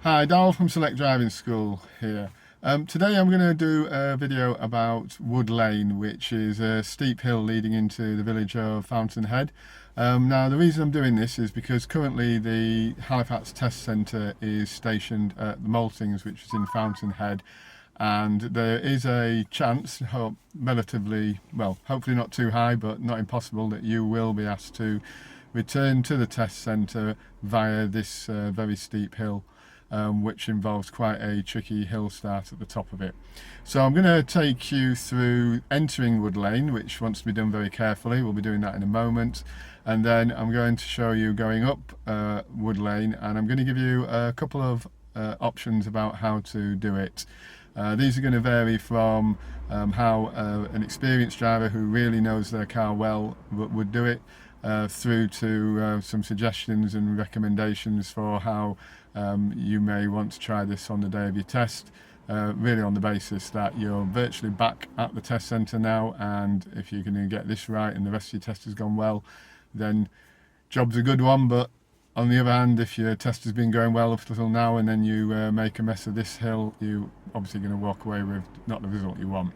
Hi, Darrell from Select Driving School here. Today I'm going to do a video about Wood Lane, which is a steep hill leading into the village of Fountainhead. Now the reason I'm doing this is because currently the Halifax Test Centre is stationed at the Maltings, which is in Fountainhead, and there is a chance, relatively, well, hopefully not too high but not impossible, that you will be asked to return to the test centre via this very steep hill. Which involves quite a tricky hill start at the top of it. So I'm going to take you through entering Wood Lane, which wants to be done very carefully. We'll be doing that in a moment. And then I'm going to show you going up Wood Lane, and I'm going to give you a couple of options about how to do it. These are going to vary from how an experienced driver who really knows their car well would do it, through to some suggestions and recommendations for how you may want to try this on the day of your test, really on the basis that you're virtually back at the test centre now, and if you're going to get this right and the rest of your test has gone well, then job's a good one. But on the other hand, if your test has been going well up until now and then you make a mess of this hill, you're obviously going to walk away with not the result you want.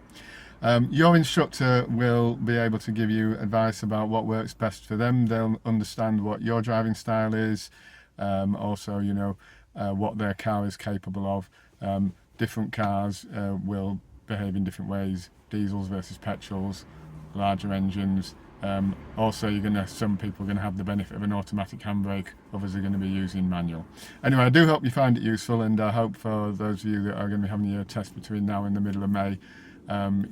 Your instructor will be able to give you advice about what works best for them. They'll understand what your driving style is, also, you know, what their car is capable of. Different cars will behave in different ways, diesels versus petrols, larger engines. Also, some people are going to have the benefit of an automatic handbrake, others are going to be using manual. Anyway, I do hope you find it useful, and I hope for those of you that are going to be having your test between now and the middle of May,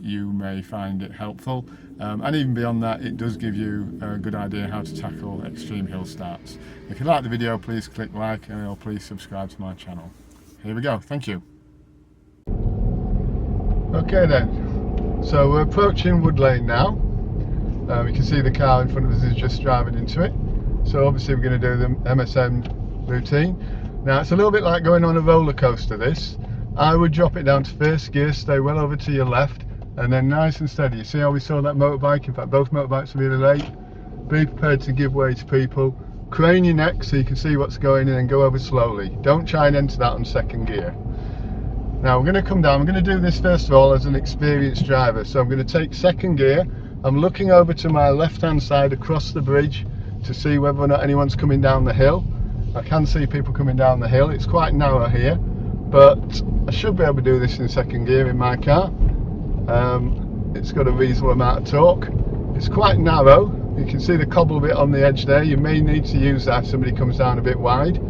you may find it helpful, and even beyond that, it does give you a good idea how to tackle extreme hill starts. If you like the video, please click like, and please subscribe to my channel. Here we go. Thank you. Okay then, so we're approaching Wood Lane now. We can see the car in front of us is just driving into it, so obviously we're going to do the MSM routine. Now it's a little bit like going on a roller coaster, this. I would drop it down to first gear, stay well over to your left, and then nice and steady. You see how we saw that motorbike? In fact, both motorbikes are really late. Be prepared to give way to people. Crane your neck so you can see what's going in, and go over slowly. Don't try and enter that on second gear. Now we're going to come down. I'm going to do this first of all as an experienced driver. So I'm going to take second gear. I'm looking over to my left hand side across the bridge to see whether or not anyone's coming down the hill. I can see people coming down the hill. It's quite narrow here, but I should be able to do this in second gear in my car. It's got a reasonable amount of torque. It's quite narrow. You can see the cobble bit on the edge there. You may need to use that if somebody comes down a bit wide.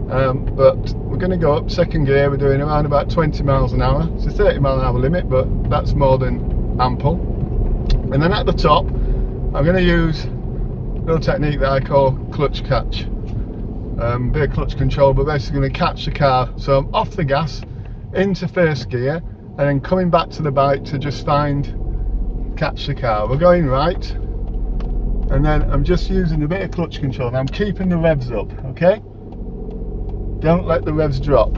But we're going to go up second gear. We're doing around about 20 miles an hour. It's a 30 mile an hour limit, but that's more than ample. And then at the top, I'm going to use a little technique that I call clutch catch. Bit of clutch control, but basically going to catch the car. So I'm off the gas into first gear, and then coming back to the bike to just catch the car. We're going right, and then I'm just using a bit of clutch control. Now I'm keeping the revs up, okay? Don't let the revs drop.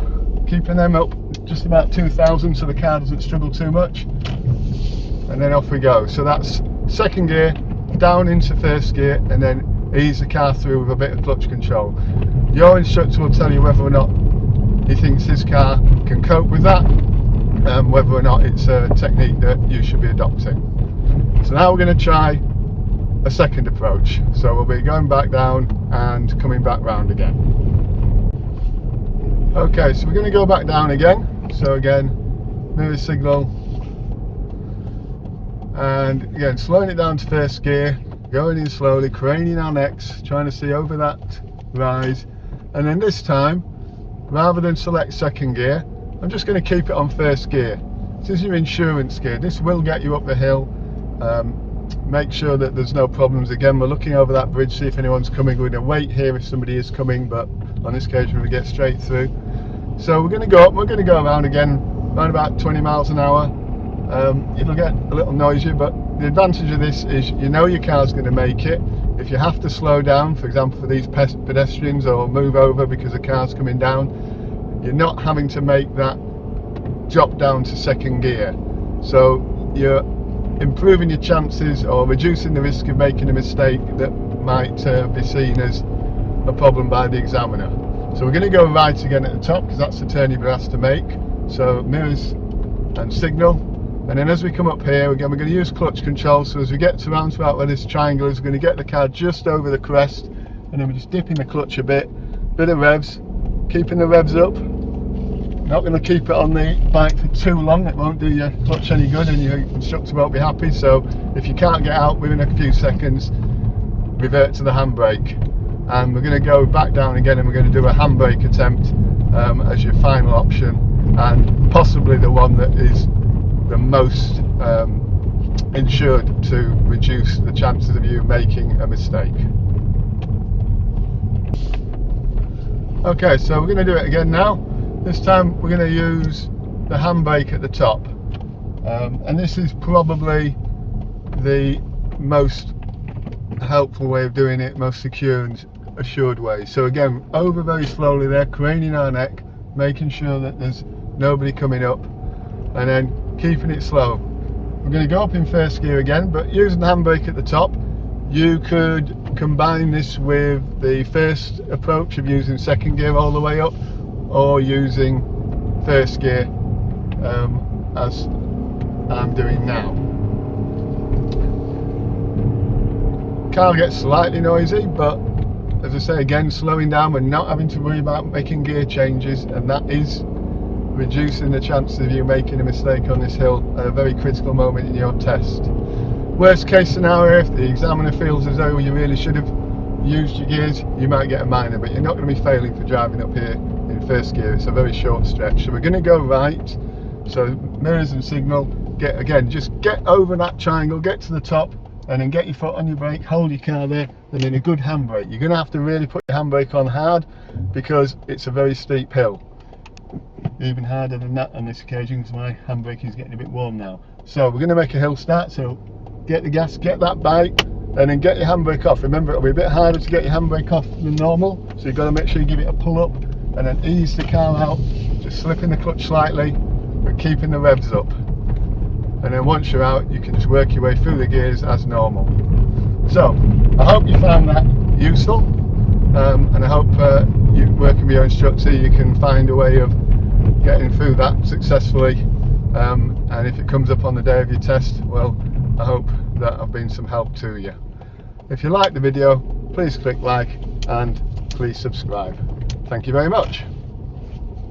Keeping them up just about 2,000 so the car doesn't struggle too much. And then off we go. So that's second gear, down into first gear, and then ease the car through with a bit of clutch control. Your instructor will tell you whether or not he thinks his car can cope with that, and whether or not it's a technique that you should be adopting. So now we're going to try a second approach. So we'll be going back down and coming back round again. Okay, so we're going to go back down again. So again, mirror signal, and again slowing it down to first gear, going in slowly, craning our necks, trying to see over that rise, and then this time, rather than select second gear, I'm just going to keep it on first gear. This is your insurance gear. This will get you up the hill. Make sure that there's no problems. Again, we're looking over that bridge, see if anyone's coming. We're going to wait here if somebody is coming, but on this occasion we get straight through. So we're going to go up, we're going to go around again, around about 20 miles an hour. It'll get a little noisy, but the advantage of this is you know your car's going to make it. If you have to slow down, for example for these pedestrians, or move over because the car's coming down, you're not having to make that drop down to second gear. So you're improving your chances or reducing the risk of making a mistake that might be seen as a problem by the examiner. So we're going to go right again at the top because that's the turn you've been asked to make. So mirrors and signal, and then as we come up here again we're going to use clutch control. So as we get to round about where this triangle is, we're going to get the car just over the crest, and then we're just dipping the clutch a bit of revs, keeping the revs up. Not going to keep it on the bike for too long, it won't do your clutch any good and your instructor won't be happy. So if you can't get out within a few seconds, revert to the handbrake, and we're going to go back down again and we're going to do a handbrake attempt as your final option, and possibly the one that is the most insured to reduce the chances of you making a mistake. Okay, so we're going to do it again now. This time we're going to use the handbrake at the top, and this is probably the most helpful way of doing it, most secure and assured way. So again, over very slowly there, craning our neck, making sure that there's nobody coming up, and then keeping it slow. We're going to go up in first gear again, but using the handbrake at the top. You could combine this with the first approach of using second gear all the way up, or using first gear as I'm doing now. Car gets slightly noisy, but as I say again, slowing down, we're not having to worry about making gear changes, and that is reducing the chances of you making a mistake on this hill at a very critical moment in your test. Worst case scenario, if the examiner feels as though you really should have used your gears, you might get a minor, but you're not going to be failing for driving up here in first gear. It's a very short stretch. So we're going to go right, so mirrors and signal, just get over that triangle, get to the top, and then get your foot on your brake, hold your car there, and then a good handbrake. You're going to have to really put your handbrake on hard because it's a very steep hill. Even harder than that on this occasion because my handbrake is getting a bit warm now. So we're going to make a hill start, so get the gas, get that bike, and then get your handbrake off. Remember, it'll be a bit harder to get your handbrake off than normal, so you've got to make sure you give it a pull up, and then ease the car out, just slipping the clutch slightly, but keeping the revs up. And then once you're out, you can just work your way through the gears as normal. So, I hope you found that useful, and I hope you working with your instructor, you can find a way of getting through that successfully, and if it comes up on the day of your test, well, I hope that I've been some help to you. If you like the video, please click like and please subscribe. Thank you very much.